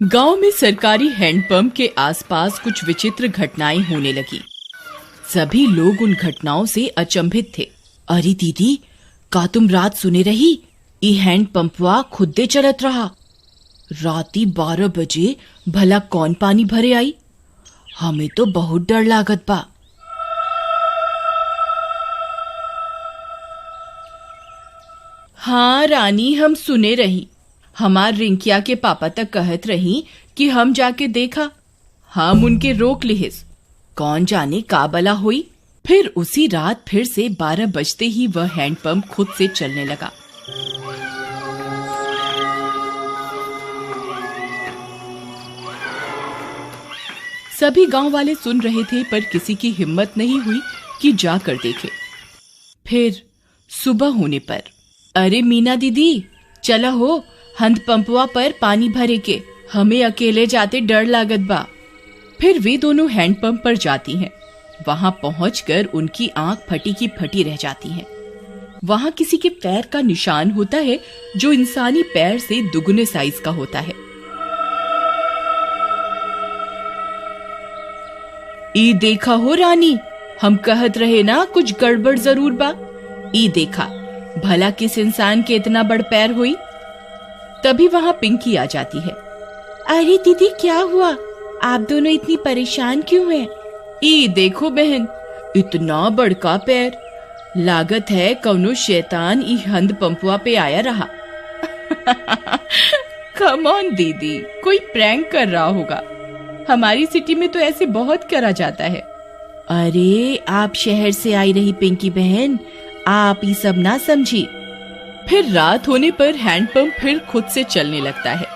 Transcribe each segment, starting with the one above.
गांव में सरकारी हैंडपंप के आसपास कुछ विचित्र घटनाएं होने लगी। सभी लोग उन घटनाओं से अचंभित थे। अरे दीदी, का तुम रात सुने रही? ई हैंडपंपवा खुदे चलत रहा। राती 12 बजे भला कौन पानी भरे आई? हमें तो बहुत डर लागत बा। हाँ रानी, हम सुने रही। हमार रिंकिया के पापा तक कहत रही कि हम जाके देखा। हम उनके रोक लिहिस। कौन जाने का बला हुई। फिर उसी रात फिर से 12 बजते ही वह हैंडपंप खुद से चलने लगा। सभी गांव वाले सुन रहे थे, पर किसी की हिम्मत नहीं हुई कि जाकर देखे। फिर सुबह होने पर, अरे मीना दीदी, चला हो, हैंडपंपवा पर पानी भरे के। हमें अकेले जाते डर लागत बा। फिर वे दोनों हैंडपंप पर जाती हैं। वहां पहुंचकर उनकी आंख फटी की फटी रह जाती है। वहां किसी के पैर का निशान होता है जो इंसानी पैर से दुगने साइज का होता है। ई देखा हो रानी, हम कहत रहे ना कुछ गड़बड़ जरूर बा। ई देखा, भला किस इंसान के इतना बड़ पैर हुई। तभी वहां पिंकी आ जाती है। अरे दीदी, क्या हुआ? आप दोनों इतनी परेशान क्यों हैं? ई देखो बहन, इतना बड़का पैर। लागत है कौनो शैतान ई हैंडपंपवा पे आया रहा। कम ऑन दीदी, कोई प्रैंक कर रहा होगा। हमारी सिटी में तो ऐसे बहुत करा जाता है। अरे आप शहर से आई रही पिंकी बहन, आप ये सब ना समझी। फिर रात होने पर हैंडपंप फिर खुद से चलने लगता है।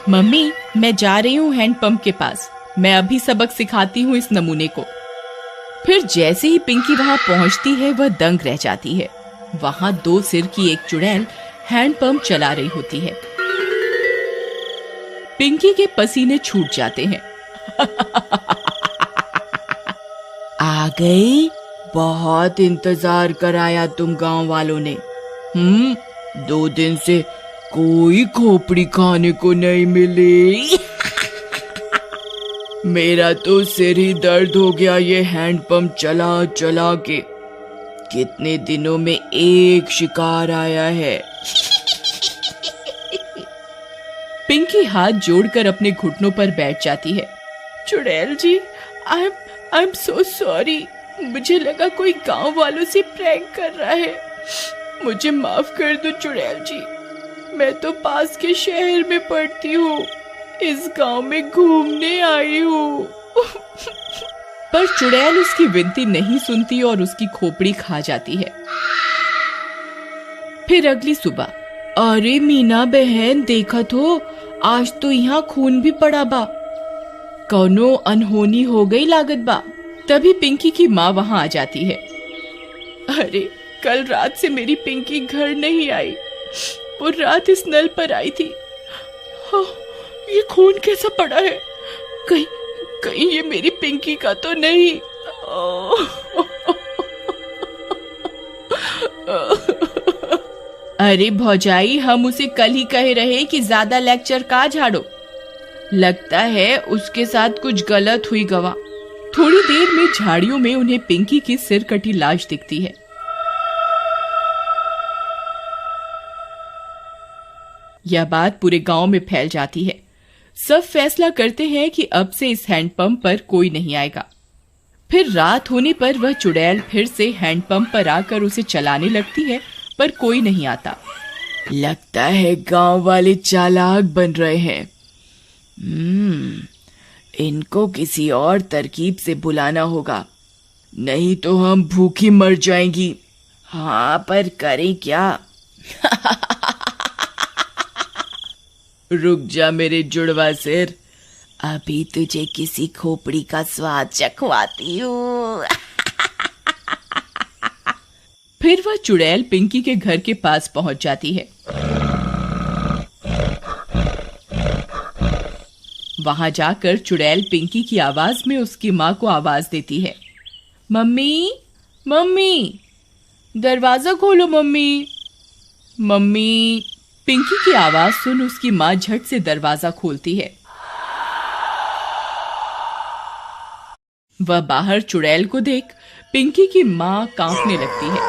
मम्मी, मैं जा रही हूँ हैंडपंप के पास। मैं अभी सबक सिखाती हूँ इस नमूने को। फिर जैसे ही पिंकी वहां पहुंचती है, वह दंग रह जाती है। वहां 2 सिर की एक चुड़ैल हैंडपंप चला रही होती है। पिंकी के पसीने छूट जाते हैं। आ गई? बहुत इंतजार कराया तुम गांव वालों ने। 2 दिन से कोई खोपड़ी खाने को नहीं मिली। मेरा तो सिर ही दर्द हो गया ये हैंडपंप चला चला के। कितने दिनों में एक शिकार आया है। पिंकी हाथ जोड़कर अपने घुटनों पर बैठ जाती है। चुड़ैल जी, आई एम सो सॉरी। मुझे लगा कोई गांव वालों से प्रैंक कर रहा है। मुझे माफ कर दो चुड़ैल जी। मैं तो पास के शहर में पढ़ती हूँ। इस गांव में घूमने आई हूँ। पर चुड़ैल उसकी विनती नहीं सुनती और उसकी खोपड़ी खा जाती है। फिर अगली सुबह, अरे मीना बहन, देखत हो, आज तो यहाँ खून भी पड़ा बा। कौनो अनहोनी हो गई लागत बा। तभी पिंकी की माँ वहां आ जाती है। अरे, कल रात से मेरी पिंकी घर नहीं आई। वो रात इस नल पर आई थी। हाँ, ये खून कैसा पड़ा है? कहीं ये मेरी पिंकी का तो नहीं। अरे भौजाई, हम उसे कल ही कहे रहे कि ज्यादा लेक्चर का झाड़ो। लगता है उसके साथ कुछ गलत हुई गवा। थोड़ी देर में झाड़ियों में उन्हें पिंकी की सिर कटी लाश दिखती है। यह बात पूरे गांव में फैल जाती है। सब फैसला करते हैं कि अब से इस हैंडपंप पर कोई नहीं आएगा। फिर रात होने पर वह चुड़ैल फिर से हैंडपंप पर आकर उसे चलाने लगती है, पर कोई नहीं आता। लगता है गांव वाले चालाक बन रहे हैं। इनको किसी और तरकीब से बुलाना होगा, नहीं तो हम भूखी मर जाएंगी। हाँ, पर करें क्या? रुक जा मेरे जुड़वा सिर, अभी तुझे किसी खोपड़ी का स्वाद चखवाती हूँ। फिर वह चुड़ैल पिंकी के घर के पास पहुंच जाती है। वहां जाकर चुड़ैल पिंकी की आवाज में उसकी माँ को आवाज देती है। मम्मी, मम्मी, दरवाजा खोलो मम्मी। मम्मी। पिंकी की आवाज सुन उसकी माँ झट से दरवाजा खोलती है। वह बाहर चुड़ैल को देख पिंकी की माँ कांपने लगती है।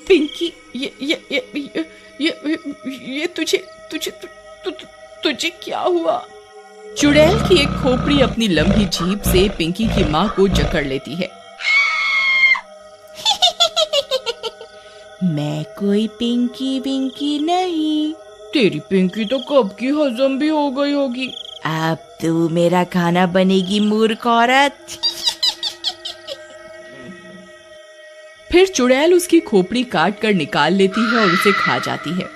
पिंकी, ये तुझे क्या हुआ? चुड़ैल की एक खोपड़ी अपनी लंबी जीभ से पिंकी की माँ को जकड़ लेती है। मैं कोई पिंकी विंकी नहीं। तेरी पिंकी तो कब की हजम भी हो गई होगी। अब तू मेरा खाना बनेगी मूर्ख औरत। फिर चुड़ैल उसकी खोपड़ी काट कर निकाल लेती है और उसे खा जाती है।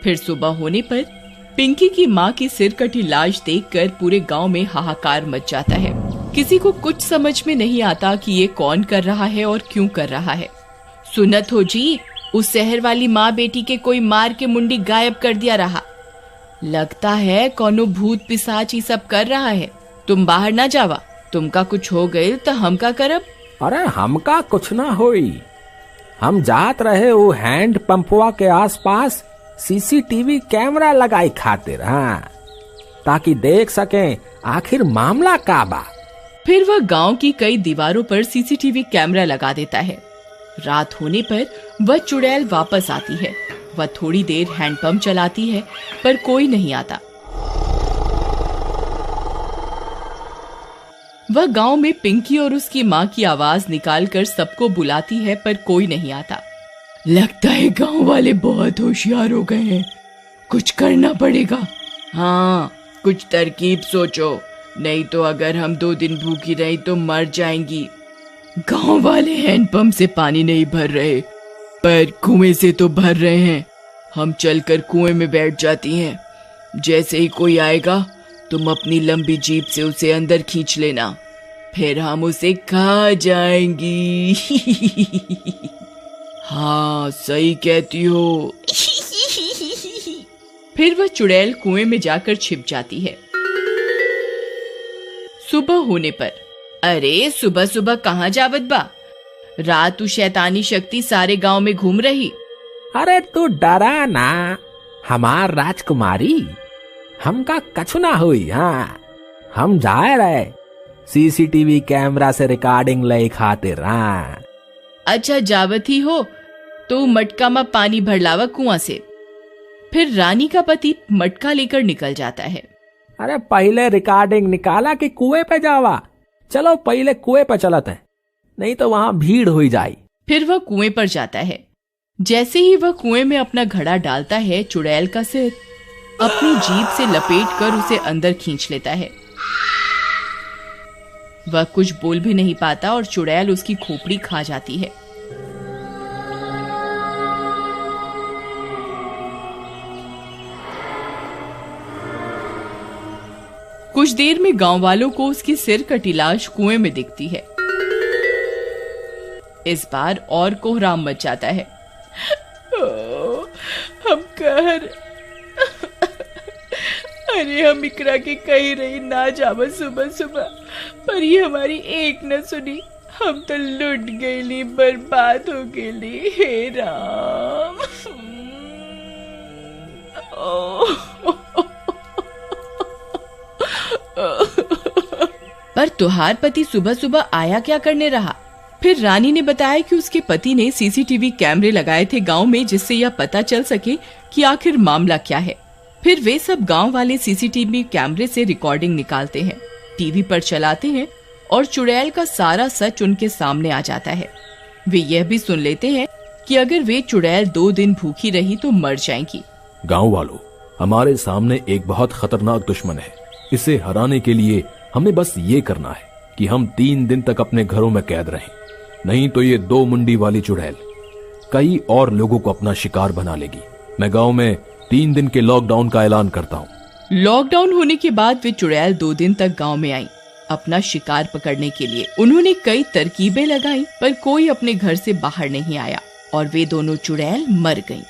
फिर सुबह होने पर पिंकी की माँ की सिर कटी लाश देखकर पूरे गांव में हाहाकार मच जाता है। किसी को कुछ समझ में नहीं आता कि ये कौन कर रहा है और क्यों कर रहा है। सुनत हो जी, उस शहर वाली माँ बेटी के कोई मार के मुंडी गायब कर दिया रहा। लगता है कोनो भूत पिशाच ही सब कर रहा है। तुम बाहर ना जावा, तुमका कुछ हो गए तो हम का करब? अरे हमका कुछ ना होई। हम जात रहे वो हैंड पंपवा के आसपास सीसीटीवी कैमरा लगाई खातिर, हाँ, ताकि देख सकें आखिर मामला का बा। फिर वह गांव की कई दीवारों पर सीसीटीवी कैमरा लगा देता है। रात होने पर वह चुड़ैल वापस आती है। वह थोड़ी देर हैंडपंप चलाती है पर कोई नहीं आता। वह गांव में पिंकी और उसकी माँ की आवाज निकालकर सबको बुलाती है पर कोई नहीं आता। लगता है गांव वाले बहुत होशियार हो गए हैं, कुछ करना पड़ेगा। हाँ, कुछ तरकीब सोचो, नहीं तो अगर हम 2 दिन भूखी रही तो मर जाएंगी। गांव वाले हैंडपंप से पानी नहीं भर रहे पर कुएं से तो भर रहे हैं। हम चलकर कुएं में बैठ जाती हैं। जैसे ही कोई आएगा तुम अपनी लंबी जीभ से उसे अंदर खींच लेना, फिर हम उसे खा जाएंगी। हाँ, सही कहती हो। फिर वह चुड़ैल कुएं में जाकर छिप जाती है। सुबह होने पर, अरे सुबह सुबह कहाँ जावत बा? रात शैतानी शक्ति सारे गांव में घूम रही। अरे तू डरा ना, हमार राजकुमारी, हमका कछु ना हुई। हाँ, हम जाए रहे सीसीटीवी कैमरा से रिकॉर्डिंग ले खातिर। हाँ, अच्छा जावत ही हो तो मटका में पानी भर लावा कुआं से। फिर रानी का पति मटका लेकर निकल जाता है। अरे पहले रिकॉर्डिंग निकाला कि कुएं पे जावा? चलो पहले कुएं पे चलते हैं, नहीं तो वहां भीड़ हो जाए। फिर वह कुएं पर जाता है। जैसे ही वह कुएं में अपना घड़ा डालता है, चुड़ैल का सिर अपनी जीभ से लपेटकर उसे अंदर खींच लेता है। वह कुछ बोल भी नहीं पाता और चुड़ैल उसकी खोपड़ी खा जाती है। कुछ देर में गांव वालों को उसकी सिर कटी लाश कुएं में दिखती है। इस बार और कोहराम मच जाता है। हम कहर, अरे हम इकरा के कही रही ना जावा सुबह सुबह, पर ये हमारी एक न सुनी। हम तो लुट गईली, बर्बाद हो गईली। हे राम। पर तुहार पति सुबह सुबह आया क्या करने रहा? फिर रानी ने बताया कि उसके पति ने सीसीटीवी कैमरे लगाए थे गांव में, जिससे यह पता चल सके कि आखिर मामला क्या है। फिर वे सब गांव वाले सीसीटीवी कैमरे से रिकॉर्डिंग निकालते हैं, टीवी पर चलाते हैं और चुड़ैल का सारा सच उनके सामने आ जाता है। वे यह भी सुन लेते हैं कि अगर वे चुड़ैल 2 दिन भूखी रही तो मर जाएंगी। गांव वालों, हमारे सामने एक बहुत खतरनाक दुश्मन है। इसे हराने के लिए हमें बस ये करना है कि हम 3 दिन तक अपने घरों में कैद रहें, नहीं तो ये 2 मुंडी वाली चुड़ैल कई और लोगों को अपना शिकार बना लेगी। मैं गांव में 3 दिन के लॉकडाउन का ऐलान करता हूँ। लॉकडाउन होने के बाद वे चुड़ैल 2 दिन तक गांव में आई अपना शिकार पकड़ने के लिए। उन्होंने कई तरकीबें लगाई पर कोई अपने घर से बाहर नहीं आया और वे दोनों चुड़ैल मर गईं।